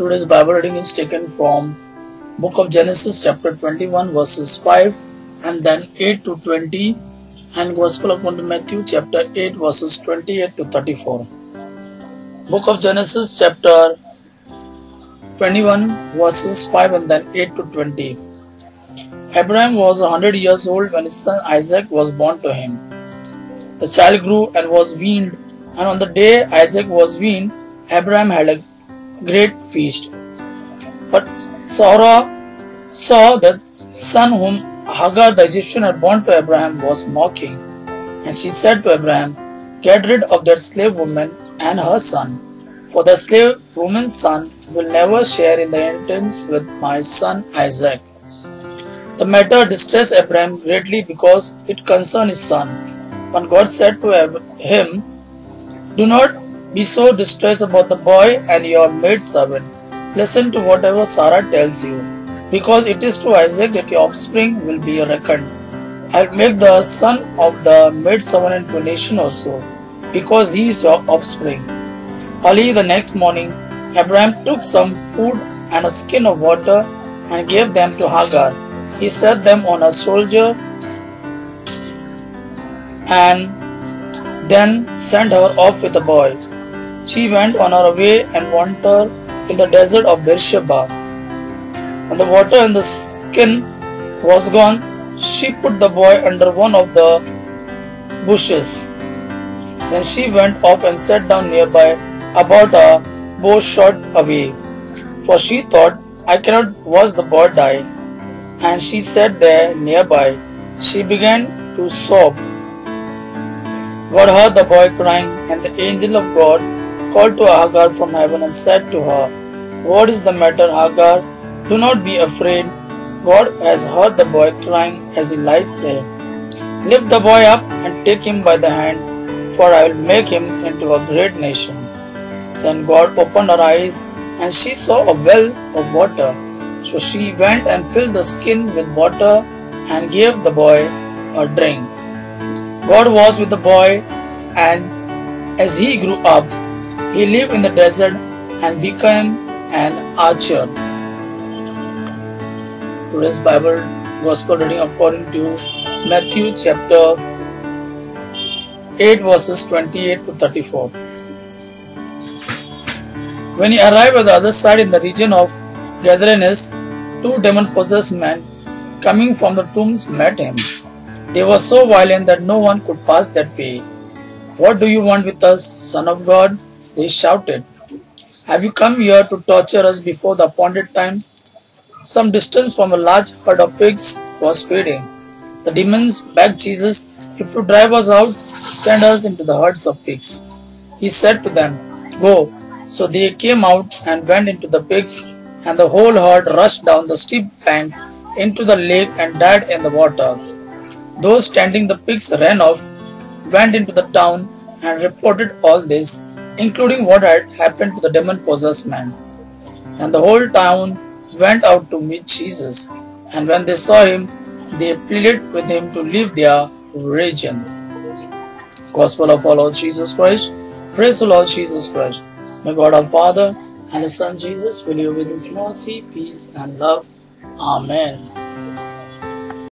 Today's Bible reading is taken from Book of Genesis chapter 21 verses 5 and then 8 to 20 and Gospel according to Matthew chapter 8 verses 28 to 34. Book of Genesis chapter 21 verses 5 and then 8 to 20. Abraham was 100 years old when his son Isaac was born to him. The child grew and was weaned, and on the day Isaac was weaned, Abraham had a great feast. But Sarah saw that son whom Hagar the Egyptian had born to Abraham was mocking, and she said to Abraham, "Get rid of that slave woman and her son, for the slave woman's son will never share in the inheritance with my son Isaac." The matter distressed Abraham greatly because it concerned his son. When God said to him, "Do not be so distressed about the boy and your maidservant. Listen to whatever Sarah tells you, because it is to Isaac that your offspring will be reckoned. I will make the son of the maidservant into a nation also, because he is your offspring." Early the next morning, Abraham took some food and a skin of water and gave them to Hagar. He set them on a soldier and then sent her off with the boy. She went on her way and wandered in the desert of Beersheba. When the water in the skin was gone, she put the boy under one of the bushes. Then she went off and sat down nearby, about a bow shot away, for she thought, "I cannot watch the boy die." And she sat there nearby. She began to sob. God heard the boy crying, and the angel of God called to Hagar from heaven and said to her, "What is the matter, Hagar? Do not be afraid. God has heard the boy crying as he lies there. Lift the boy up and take him by the hand, for I will make him into a great nation." Then God opened her eyes, and she saw a well of water. So she went and filled the skin with water and gave the boy a drink. God was with the boy, and as he grew up, he lived in the desert and became an archer. Today's Bible Gospel reading according to Matthew chapter 8 verses 28 to 34. When he arrived at the other side in the region of Gadarenes, two demon-possessed men coming from the tombs met him. They were so violent that no one could pass that way. "What do you want with us, Son of God?" they shouted. "Have you come here to torture us before the appointed time?" Some distance from a large herd of pigs was feeding. The demons begged Jesus, "If you drive us out, send us into the herds of pigs." He said to them, "Go." So they came out and went into the pigs, and the whole herd rushed down the steep bank into the lake and died in the water. Those tending the pigs ran off, went into the town, and reported all this, including what had happened to the demon-possessed man. And the whole town went out to meet Jesus, and when they saw him, they pleaded with him to leave their region. Gospel of our Lord Jesus Christ. Praise the Lord Jesus Christ. May God our Father and His Son Jesus fill you with His mercy, peace, and love. Amen.